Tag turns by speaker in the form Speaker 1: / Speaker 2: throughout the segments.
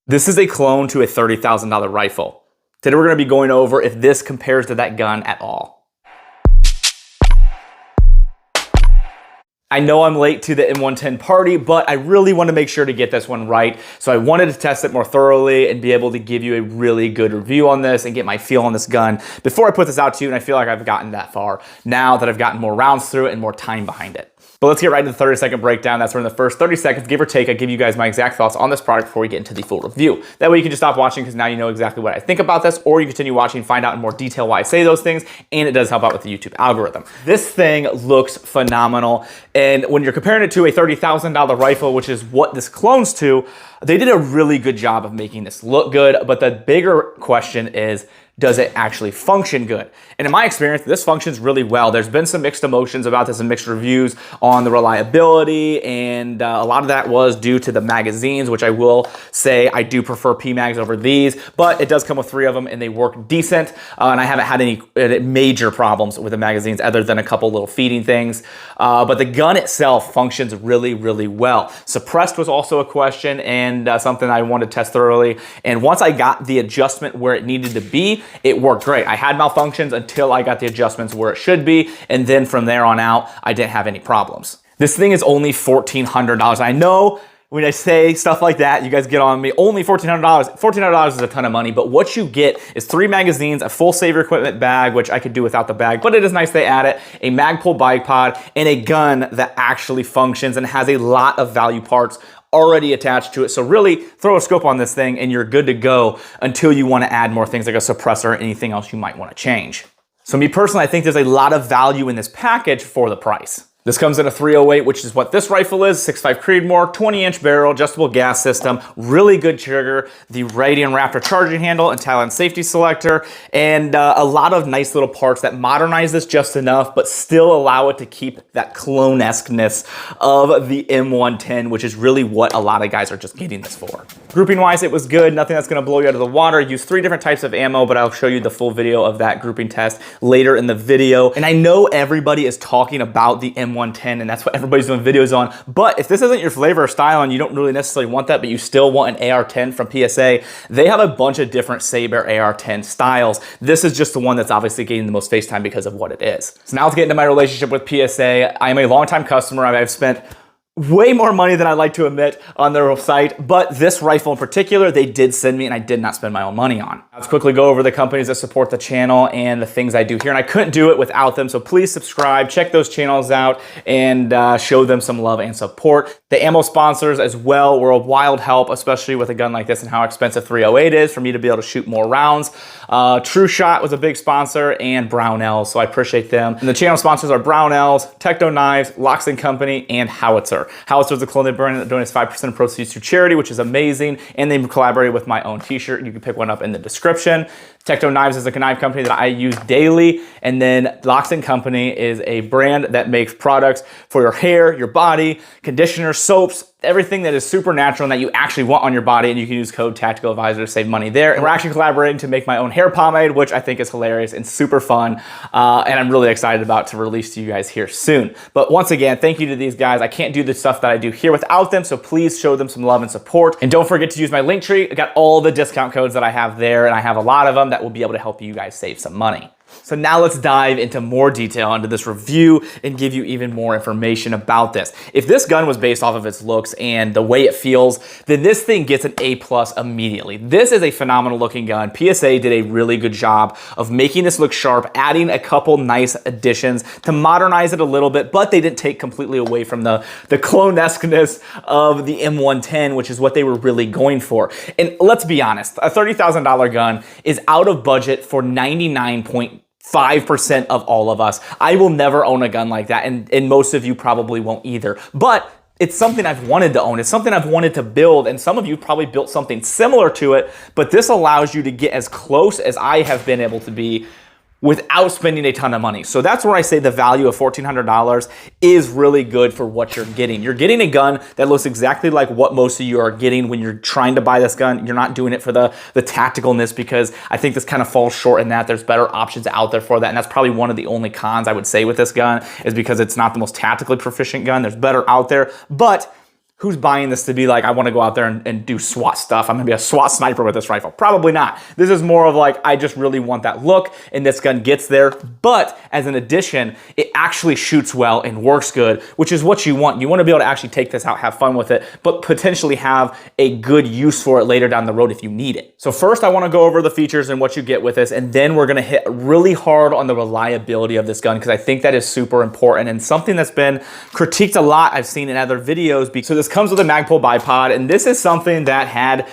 Speaker 1: This is a clone to a $30,000 rifle. Today we're going to be going over if this compares to that gun at all. I know I'm late to the M110 party, but I really want to make sure to get this one right. So I wanted to test it more thoroughly and be able to give you a really good review on this and get my feel on this gun before I put this out to you. And I feel like I've gotten that far now that I've gotten more rounds through it and more time behind it. But let's get right into the 30-second breakdown. That's where in the first 30 seconds, give or take, I give you guys my exact thoughts on this product before we get into the full review. That way you can just stop watching because now you know exactly what I think about this, or you continue watching and find out in more detail why I say those things, and it does help out with the YouTube algorithm. This thing looks phenomenal, and when you're comparing it to a $30,000 rifle, which is what this clones to, they did a really good job of making this look good, but the bigger question is, does it actually function good? And in my experience, this functions really well. There's been some mixed emotions about this and mixed reviews on the reliability, and a lot of that was due to the magazines, which I will say I do prefer PMags over these, but it does come with 3 of them and they work decent, and I haven't had any major problems with the magazines other than a couple little feeding things, but the gun itself functions really, really well. Suppressed was also a question and something I wanted to test thoroughly, and once I got the adjustment where it needed to be, it worked great. I had malfunctions until I got the adjustments where it should be, and then from there on out, I didn't have any problems. This thing is only $1,400. I know when I say stuff like that, you guys get on me, only $1,400. $1,400 is a ton of money, but what you get is 3 magazines, a full Sabre equipment bag, which I could do without the bag, but it is nice they add it, a Magpul bipod, and a gun that actually functions and has a lot of value parts already attached to it. So really throw a scope on this thing and you're good to go until you want to add more things like a suppressor or anything else you might want to change. So me personally, I think there's a lot of value in this package for the price. This comes in a 308, which is what this rifle is, 6.5 Creedmoor, 20-inch barrel, adjustable gas system, really good trigger, the Radian Raptor charging handle and Talon safety selector, and a lot of nice little parts that modernize this just enough, but still allow it to keep that clone-esque-ness of the M110, which is really what a lot of guys are just getting this for. Grouping-wise, it was good, nothing that's gonna blow you out of the water. Use 3 different types of ammo, but I'll show you the full video of that grouping test later in the video. And I know everybody is talking about the M110, and that's what everybody's doing videos on. But if this isn't your flavor or style and you don't really necessarily want that, but you still want an AR10 from PSA, they have a bunch of different Sabre AR10 styles. This is just the one that's obviously getting the most face time because of what it is. So now let's get into my relationship with PSA. I am a longtime customer. I've spent way more money than I'd like to admit on their site, but this rifle in particular, they did send me and I did not spend my own money on. Let's quickly go over the companies that support the channel and the things I do here, and I couldn't do it without them, so please subscribe, check those channels out, and show them some love and support. The ammo sponsors as well were a wild help, especially with a gun like this and how expensive 308 is for me to be able to shoot more rounds. True Shot was a big sponsor, and Brownells, so I appreciate them. And the channel sponsors are Brownells, Techno Knives, Locks & Company, and Howitzer. Howitzer is a clothing brand that donates 5% of proceeds to charity, which is amazing, and they collaborated with my own t-shirt. You can pick one up in the description. Techno Knives is a knife company that I use daily, and then Locks & Company is a brand that makes products for your hair, your body, conditioners, soaps, everything that is supernatural and that you actually want on your body, and you can use code Tactical Advisor to save money there. And we're actually collaborating to make my own hair pomade, which I think is hilarious and super fun, and I'm really excited about to release to you guys here soon. But once again, thank you to these guys. I can't do the stuff that I do here without them, so please show them some love and support. And don't forget to use my link tree. I got all the discount codes that I have there, and I have a lot of them that will be able to help you guys save some money. So now let's dive into more detail into this review and give you even more information about this. If this gun was based off of its looks and the way it feels, then this thing gets an A+ immediately. This is a phenomenal looking gun. PSA did a really good job of making this look sharp, adding a couple nice additions to modernize it a little bit, but they didn't take completely away from the clone-esque-ness of the M110, which is what they were really going for. And let's be honest, a $30,000 gun is out of budget for 99.5% of all of us. I will never own a gun like that, and most of you probably won't either. But it's something I've wanted to own. It's something I've wanted to build, and some of you probably built something similar to it, but this allows you to get as close as I have been able to be without spending a ton of money. So that's where I say the value of $1,400 is really good for what you're getting. You're getting a gun that looks exactly like what most of you are getting when you're trying to buy this gun. You're not doing it for the tacticalness, because I think this kind of falls short in that. There's better options out there for that, and that's probably one of the only cons I would say with this gun, is because it's not the most tactically proficient gun. There's better out there, but Who's buying this to be like, I want to go out there and do SWAT stuff. I'm going to be a SWAT sniper with this rifle. Probably not. This is more of like, I just really want that look, and this gun gets there. But as an addition, it actually shoots well and works good, which is what you want. You want to be able to actually take this out, have fun with it, but potentially have a good use for it later down the road if you need it. So first, I want to go over the features and what you get with this, and then we're going to hit really hard on the reliability of this gun, because I think that is super important and something that's been critiqued a lot. I've seen in other videos. So this comes with a Magpul bipod, and this is something that had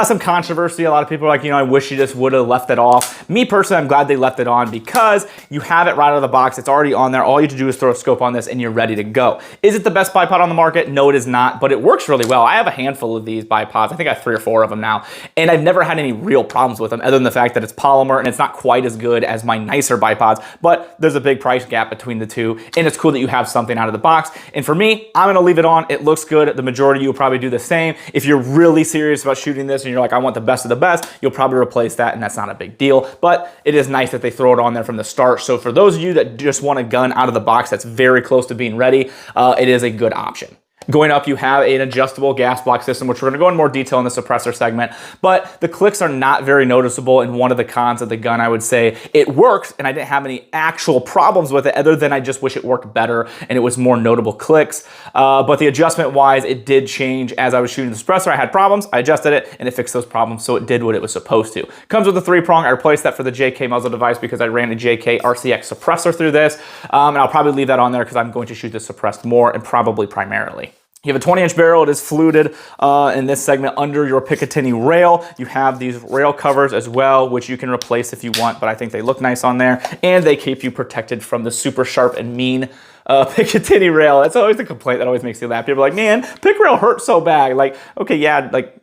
Speaker 1: some controversy. A lot of people are like, you know, I wish you just would have left it off. Me personally, I'm glad they left it on because you have it right out of the box. It's already on there. All you have to do is throw a scope on this and you're ready to go. Is it the best bipod on the market? No, it is not, but it works really well. I have a handful of these bipods. I think I have 3 or 4 of them now, and I've never had any real problems with them other than the fact that it's polymer and it's not quite as good as my nicer bipods, but there's a big price gap between the two, and it's cool that you have something out of the box. And for me, I'm gonna leave it on. It looks good. The majority of you will probably do the same. If you're really serious about shooting this and you're like, I want the best of the best, you'll probably replace that, and that's not a big deal, but it is nice that they throw it on there from the start. So for those of you that just want a gun out of the box that's very close to being ready, it is a good option. Going up, you have an adjustable gas block system, which we're going to go in more detail in the suppressor segment, but the clicks are not very noticeable. And one of the cons of the gun, I would say, it works, and I didn't have any actual problems with it other than I just wish it worked better and it was more notable clicks. But the adjustment wise, it did change as I was shooting the suppressor. I had problems, I adjusted it, and it fixed those problems, so it did what it was supposed to. Comes with a 3-prong. I replaced that for the JK muzzle device because I ran a JK RCX suppressor through this, and I'll probably leave that on there because I'm going to shoot this suppressed more and probably primarily. You have a 20-inch barrel. It is fluted in this segment under your Picatinny rail. You have these rail covers as well, which you can replace if you want, but I think they look nice on there, and they keep you protected from the super sharp and mean Picatinny rail. That's always the complaint that always makes me laugh. People are like, man, pick rail hurts so bad. Like, okay, yeah, like,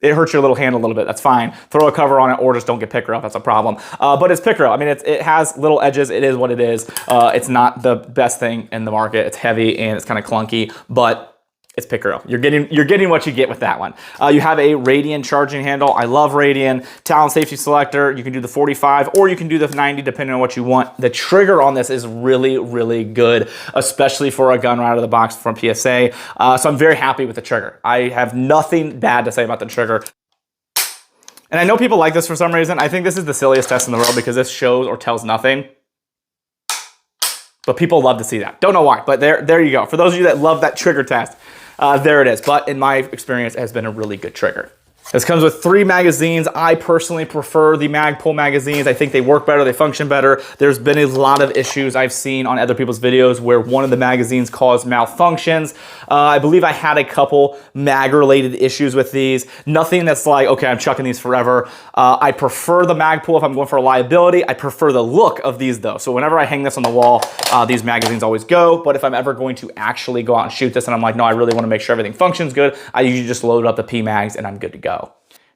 Speaker 1: it hurts your little hand a little bit. That's fine. Throw a cover on it or just don't get pick rail if that's a problem. But it's pick rail. I mean, it has little edges. It is what it is. It's not the best thing in the market. It's heavy and it's kind of clunky, but it's pick rail. You're getting what you get with that one. You have a Radian charging handle. I love Radian. Talon safety selector. You can do the 45 or you can do the 90 depending on what you want. The trigger on this is really, really good, especially for a gun right out of the box from PSA. So I'm very happy with the trigger. I have nothing bad to say about the trigger. And I know people like this for some reason. I think this is the silliest test in the world because this shows or tells nothing. But people love to see that. Don't know why, but there you go. For those of you that love that trigger test, there it is. But in my experience, it has been a really good trigger. This comes with 3 magazines. I personally prefer the Magpul magazines. I think they work better, they function better. There's been a lot of issues I've seen on other people's videos where one of the magazines caused malfunctions. I believe I had a couple mag-related issues with these. Nothing that's like, okay, I'm chucking these forever. I prefer the Magpul if I'm going for reliability. I prefer the look of these though. So whenever I hang this on the wall, these magazines always go. But if I'm ever going to actually go out and shoot this and I'm like, no, I really want to make sure everything functions good, I usually just load up the P mags and I'm good to go.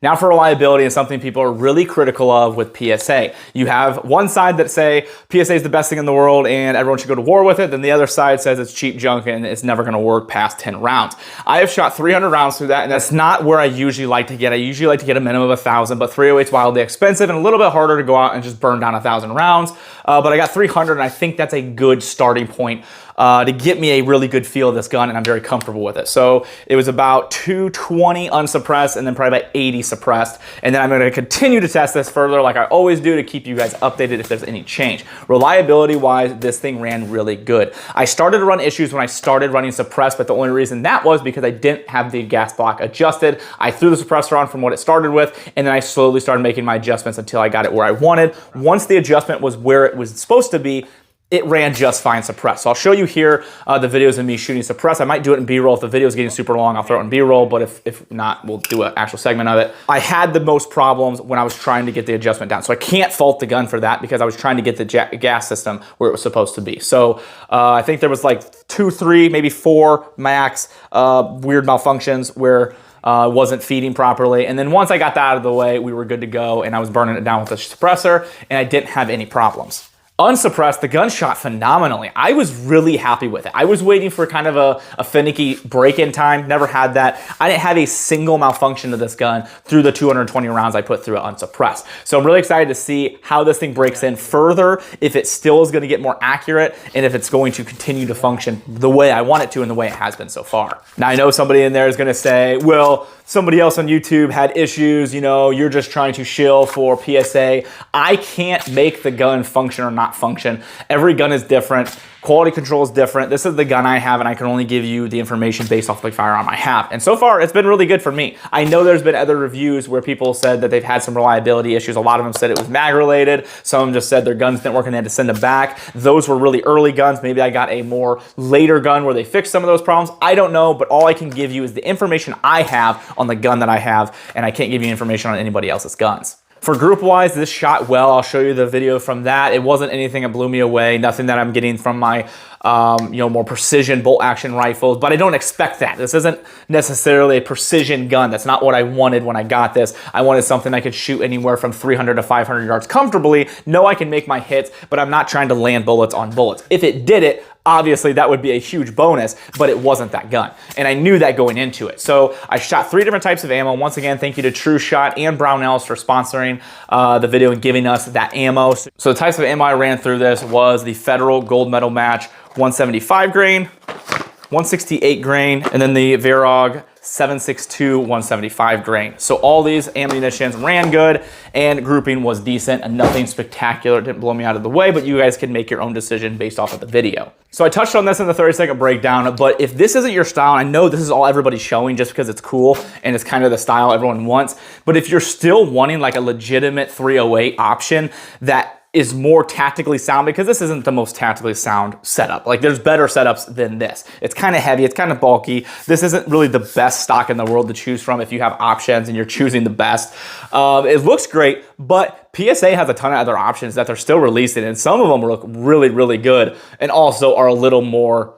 Speaker 1: Now for reliability and something people are really critical of with PSA. You have one side that say PSA is the best thing in the world and everyone should go to war with it. Then the other side says it's cheap junk and it's never gonna work past 10 rounds. I have shot 300 rounds through that, and that's not where I usually like to get. I usually like to get a minimum of 1,000, but 308's wildly expensive and a little bit harder to go out and just burn down 1,000 rounds. But I got 300 and I think that's a good starting point to get me a really good feel of this gun, and I'm very comfortable with it. So it was about 220 unsuppressed and then probably about 80 suppressed. And then I'm gonna continue to test this further like I always do to keep you guys updated if there's any change. Reliability wise, this thing ran really good. I started to run issues when I started running suppressed, but the only reason that was because I didn't have the gas block adjusted. I threw the suppressor on from what it started with, and then I slowly started making my adjustments until I got it where I wanted. Once the adjustment was where it was supposed to be, it ran just fine suppressed. So I'll show you here the videos of me shooting suppressed. I might do it in B-roll. If the video is getting super long, I'll throw it in B-roll, but if not, we'll do an actual segment of it. I had the most problems when I was trying to get the adjustment down. So I can't fault the gun for that because I was trying to get the gas system where it was supposed to be. So I think there was like 2, 3, maybe 4 max weird malfunctions where wasn't feeding properly. And then once I got that out of the way, we were good to go, and I was burning it down with the suppressor, and I didn't have any problems. Unsuppressed, the gun shot phenomenally. I was really happy with it. I was waiting for kind of a finicky break-in time. Never had that. I didn't have a single malfunction to this gun through the 220 rounds I put through it unsuppressed. So I'm really excited to see how this thing breaks in further, if it still is going to get more accurate, and if it's going to continue to function the way I want it to and the way it has been so far. Now, I know somebody in there is going to say, well, somebody else on YouTube had issues, you know, you're just trying to shill for PSA. I can't make the gun function or not function. Every gun is different. Quality control is different. This is the gun I have, and I can only give you the information based off the firearm I have. And so far, it's been really good for me. I know there's been other reviews where people said that they've had some reliability issues. A lot of them said it was mag related. Some of them just said their guns didn't work and they had to send them back. Those were really early guns. Maybe I got a more later gun where they fixed some of those problems. I don't know, but all I can give you is the information I have on the gun that I have, and I can't give you information on anybody else's guns. For group-wise, this shot well. I'll show you the video from that. It wasn't anything that blew me away, nothing that I'm getting from my more precision bolt-action rifles, but I don't expect that. This isn't necessarily a precision gun. That's not what I wanted when I got this. I wanted something I could shoot anywhere from 300 to 500 yards comfortably. Know I can make my hits, but I'm not trying to land bullets on bullets. If it did it, obviously that would be a huge bonus, but it wasn't that gun. And I knew that going into it. So I shot 3 different types of ammo. Once again, thank you to True Shot and Brownells for sponsoring the video and giving us that ammo. So the types of ammo I ran through this was the Federal Gold Medal Match 175 grain, 168 grain, and then the Varog 7.62 175 grain. So all these ammunitions ran good and grouping was decent and nothing spectacular. It didn't blow me out of the way, but you guys can make your own decision based off of the video. So I touched on this in the 30-second breakdown, but if this isn't your style, I know this is all everybody's showing just because it's cool and it's kind of the style everyone wants, but if you're still wanting like a legitimate 308 option that is more tactically sound, because this isn't the most tactically sound setup. Like there's better setups than this. It's kind of heavy, it's kind of bulky. This isn't really the best stock in the world to choose from if you have options and you're choosing the best. It looks great, but PSA has a ton of other options that they're still releasing, and some of them look really, really good and also are a little more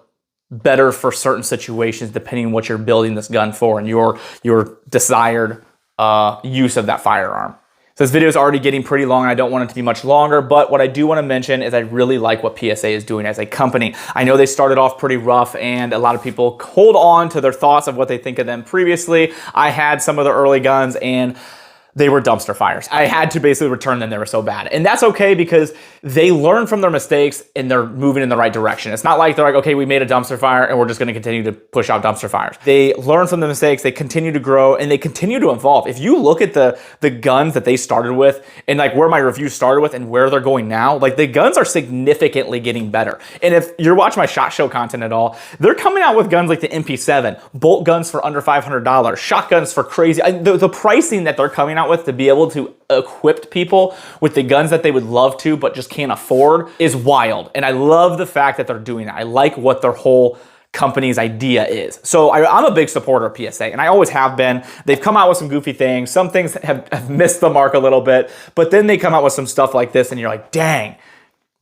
Speaker 1: better for certain situations depending on what you're building this gun for and your desired use of that firearm. So this video is already getting pretty long. I don't want it to be much longer, but what I do want to mention is I really like what PSA is doing as a company. I know they started off pretty rough and a lot of people hold on to their thoughts of what they think of them previously. I had some of the early guns and they were dumpster fires. I had to basically return them. They were so bad. And that's okay because they learn from their mistakes and they're moving in the right direction. It's not like they're like, okay, we made a dumpster fire and we're just gonna continue to push out dumpster fires. They learn from the mistakes, they continue to grow, and they continue to evolve. If you look at the guns that they started with and like where my review started with and where they're going now, like the guns are significantly getting better. And if you're watching my SHOT Show content at all, they're coming out with guns like the MP7, bolt guns for under $500, shotguns for crazy. The pricing that they're coming out with to be able to equip people with the guns that they would love to but just can't afford is wild. And I love the fact that they're doing that. I like what their whole company's idea is. So I'm a big supporter of PSA, and I always have been. They've come out with some goofy things. Some things have missed the mark a little bit, but then they come out with some stuff like this and you're like, dang,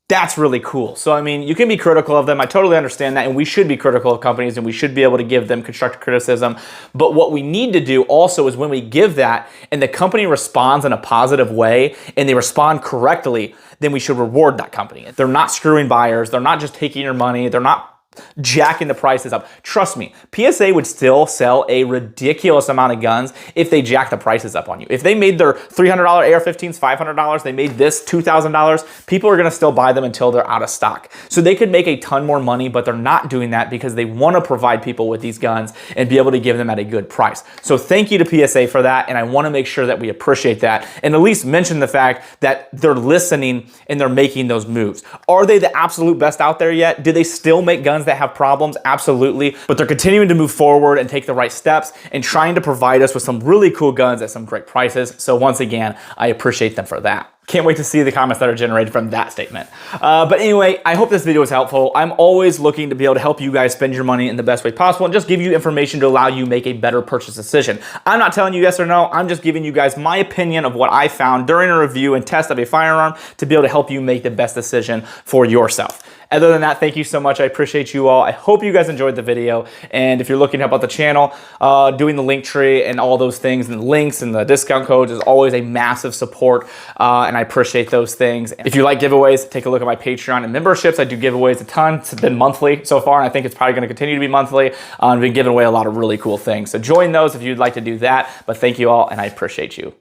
Speaker 1: that's really cool. So, I mean, you can be critical of them. I totally understand that, and we should be critical of companies, and we should be able to give them constructive criticism. But what we need to do also is when we give that, and the company responds in a positive way, and they respond correctly, then we should reward that company. They're not screwing buyers. They're not just taking your money. They're not jacking the prices up. Trust me, PSA would still sell a ridiculous amount of guns if they jack the prices up on you. If they made their $300 AR-15s $500, they made this $2,000, people are gonna still buy them until they're out of stock. So they could make a ton more money, but they're not doing that because they wanna provide people with these guns and be able to give them at a good price. So thank you to PSA for that, and I wanna make sure that we appreciate that and at least mention the fact that they're listening and they're making those moves. Are they the absolute best out there yet? Do they still make guns that have problems? Absolutely. But they're continuing to move forward and take the right steps and trying to provide us with some really cool guns at some great prices. So once again, I appreciate them for that. Can't wait to see the comments that are generated from that statement. But anyway, I hope this video was helpful. I'm always looking to be able to help you guys spend your money in the best way possible and just give you information to allow you make a better purchase decision. I'm not telling you yes or no. I'm just giving you guys my opinion of what I found during a review and test of a firearm to be able to help you make the best decision for yourself. Other than that, thank you so much. I appreciate you all. I hope you guys enjoyed the video. And if you're looking to help out the channel, doing the link tree and all those things and the links and the discount codes is always a massive support. and I appreciate those things. If you like giveaways, take a look at my Patreon and memberships. I do giveaways a ton. It's been monthly so far, and I think it's probably going to continue to be monthly. I've been giving away a lot of really cool things. So join those if you'd like to do that. But thank you all, and I appreciate you.